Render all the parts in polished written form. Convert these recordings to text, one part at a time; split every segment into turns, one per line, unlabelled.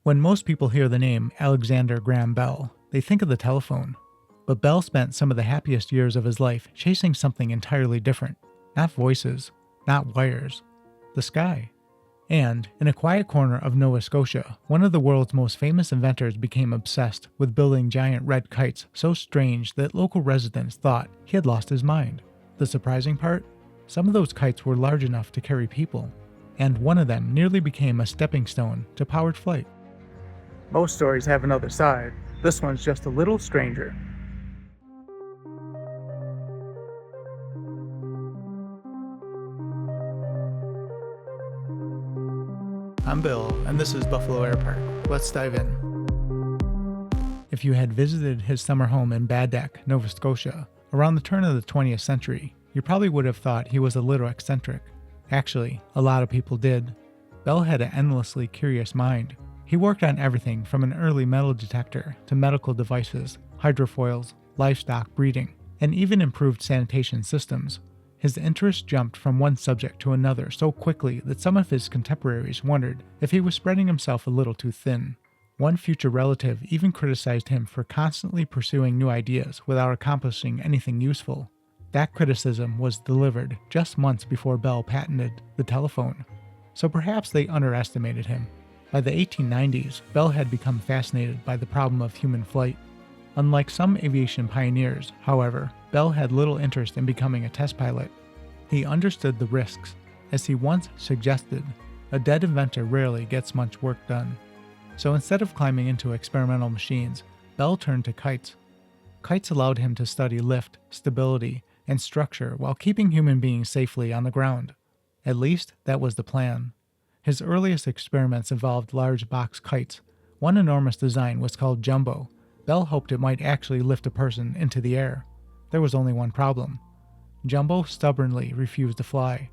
When most people hear the name Alexander Graham Bell, they think of the telephone. But Bell spent some of the happiest years of his life chasing something entirely different. Not voices, not wires, the sky. And, in a quiet corner of Nova Scotia, one of the world's most famous inventors became obsessed with building giant red kites so strange that local residents thought he had lost his mind. The surprising part? Some of those kites were large enough to carry people, and one of them nearly became a stepping stone to powered flight. Most stories have another side. This one's just a little stranger. I'm Bill, and this is Buffalo Air Park. Let's dive in. If you had visited his summer home in Baddeck, Nova Scotia, around the turn of the 20th century, you probably would have thought he was a little eccentric. Actually, a lot of people did. Bell had an endlessly curious mind. He worked on everything from an early metal detector to medical devices, hydrofoils, livestock breeding, and even improved sanitation systems. His interest jumped from one subject to another so quickly that some of his contemporaries wondered if he was spreading himself a little too thin. One future relative even criticized him for constantly pursuing new ideas without accomplishing anything useful. That criticism was delivered just months before Bell patented the telephone, so perhaps they underestimated him. By the 1890s, Bell had become fascinated by the problem of human flight. Unlike some aviation pioneers, however, Bell had little interest in becoming a test pilot. He understood the risks. As he once suggested, a dead inventor rarely gets much work done. So instead of climbing into experimental machines, Bell turned to kites. Kites allowed him to study lift, stability, and structure while keeping human beings safely on the ground. At least, that was the plan. His earliest experiments involved large box kites. One enormous design was called Jumbo. Bell hoped it might actually lift a person into the air. There was only one problem. Jumbo stubbornly refused to fly.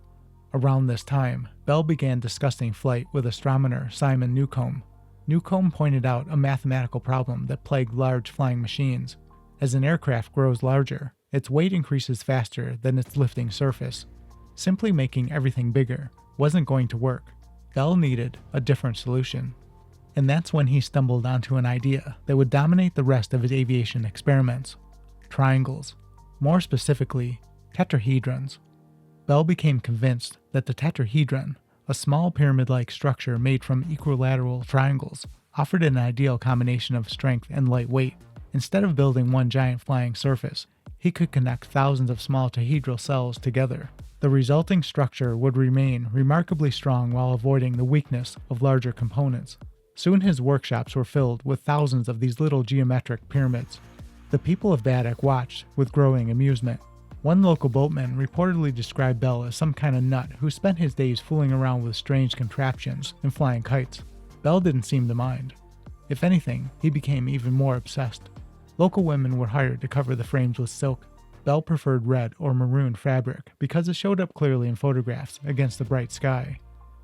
Around this time, Bell began discussing flight with astronomer Simon Newcomb. Newcomb pointed out a mathematical problem that plagued large flying machines. As an aircraft grows larger, its weight increases faster than its lifting surface. Simply making everything bigger wasn't going to work. Bell needed a different solution. And that's when he stumbled onto an idea that would dominate the rest of his aviation experiments. Triangles. More specifically, tetrahedrons. Bell became convinced that the tetrahedron, a small pyramid-like structure made from equilateral triangles, offered an ideal combination of strength and light weight. Instead of building one giant flying surface, he could connect thousands of small tetrahedral cells together. The resulting structure would remain remarkably strong while avoiding the weakness of larger components. Soon his workshops were filled with thousands of these little geometric pyramids. The people of Baddeck watched with growing amusement. One local boatman reportedly described Bell as some kind of nut who spent his days fooling around with strange contraptions and flying kites. Bell didn't seem to mind. If anything, he became even more obsessed. Local women were hired to cover the frames with silk. Bell preferred red or maroon fabric because it showed up clearly in photographs against the bright sky.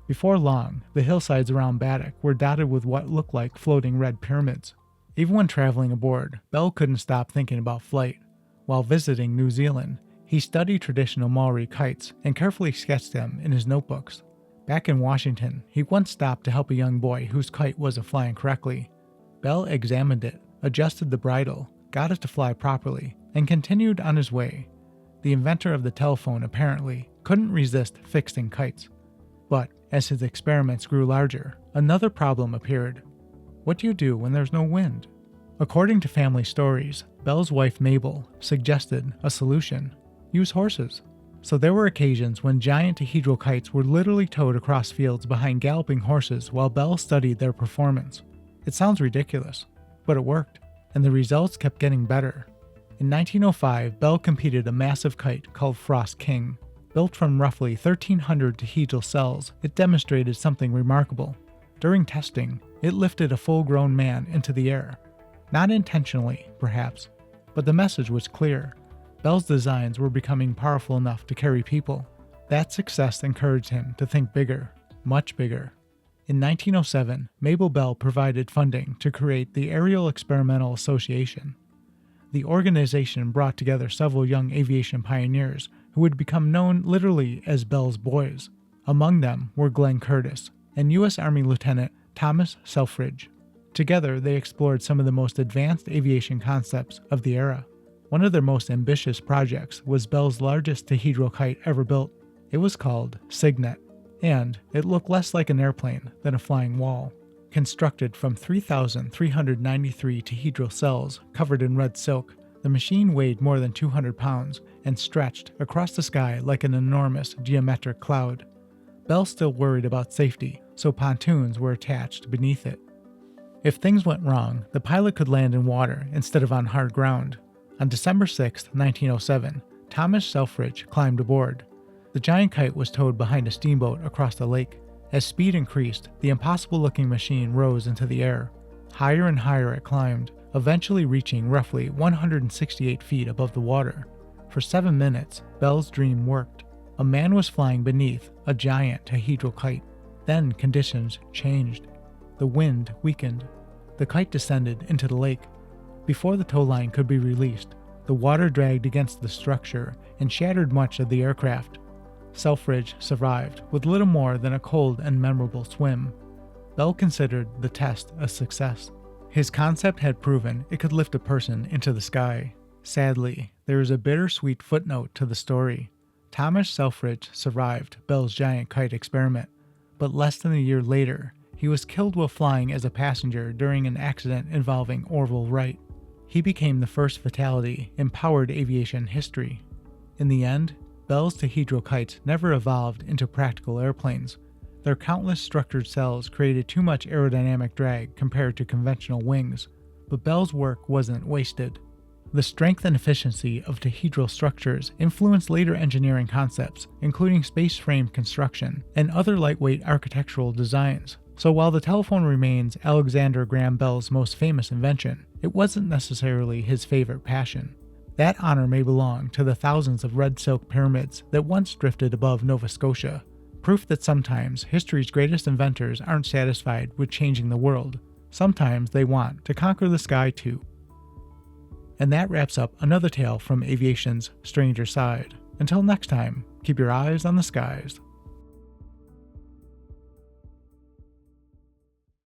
Before long, the hillsides around Baddeck were dotted with what looked like floating red pyramids. Even when traveling aboard, Bell couldn't stop thinking about flight. While visiting New Zealand, he studied traditional Maori kites and carefully sketched them in his notebooks. Back in Washington, he once stopped to help a young boy whose kite wasn't flying correctly. Bell examined it, adjusted the bridle, got it to fly properly, and continued on his way. The inventor of the telephone apparently couldn't resist fixing kites. But as his experiments grew larger, another problem appeared. What do you do when there's no wind? According to family stories, Bell's wife Mabel suggested a solution: use horses. So there were occasions when giant tetrahedral kites were literally towed across fields behind galloping horses while Bell studied their performance. It sounds ridiculous, but it worked, and the results kept getting better. In 1905, Bell competed a massive kite called Frost King. Built from roughly 1,300 tetrahedral cells, it demonstrated something remarkable. During testing, it lifted a full-grown man into the air. Not intentionally, perhaps, but the message was clear. Bell's designs were becoming powerful enough to carry people. That success encouraged him to think bigger, much bigger. In 1907, Mabel Bell provided funding to create the Aerial Experimental Association. The organization brought together several young aviation pioneers who would become known literally as Bell's Boys. Among them were Glenn Curtiss and U.S. Army Lieutenant Thomas Selfridge. Together, they explored some of the most advanced aviation concepts of the era. One of their most ambitious projects was Bell's largest tetrahedral kite ever built. It was called Cygnet, and it looked less like an airplane than a flying wall. Constructed from 3,393 tetrahedral cells covered in red silk, the machine weighed more than 200 pounds and stretched across the sky like an enormous geometric cloud. Bell still worried about safety, so pontoons were attached beneath it. If things went wrong, the pilot could land in water instead of on hard ground. On December 6, 1907, Thomas Selfridge climbed aboard. The giant kite was towed behind a steamboat across the lake. As speed increased, the impossible-looking machine rose into the air. Higher and higher it climbed, eventually reaching roughly 168 feet above the water. For 7 minutes, Bell's dream worked. A man was flying beneath a giant tetrahedral kite. Then conditions changed. The wind weakened. The kite descended into the lake. Before the tow line could be released, the water dragged against the structure and shattered much of the aircraft. Selfridge survived with little more than a cold and memorable swim. Bell considered the test a success. His concept had proven it could lift a person into the sky. Sadly, there is a bittersweet footnote to the story. Thomas Selfridge survived Bell's giant kite experiment, but less than a year later, he was killed while flying as a passenger during an accident involving Orville Wright. He became the first fatality in powered aviation history. In the end, Bell's tetrahedral kites never evolved into practical airplanes. Their countless structured cells created too much aerodynamic drag compared to conventional wings, but Bell's work wasn't wasted. The strength and efficiency of tetrahedral structures influenced later engineering concepts, including space frame construction and other lightweight architectural designs. So while the telephone remains Alexander Graham Bell's most famous invention, it wasn't necessarily his favorite passion. That honor may belong to the thousands of red silk pyramids that once drifted above Nova Scotia, proof that sometimes history's greatest inventors aren't satisfied with changing the world. Sometimes they want to conquer the sky too. And that wraps up another tale from aviation's stranger side. Until next time, keep your eyes on the skies.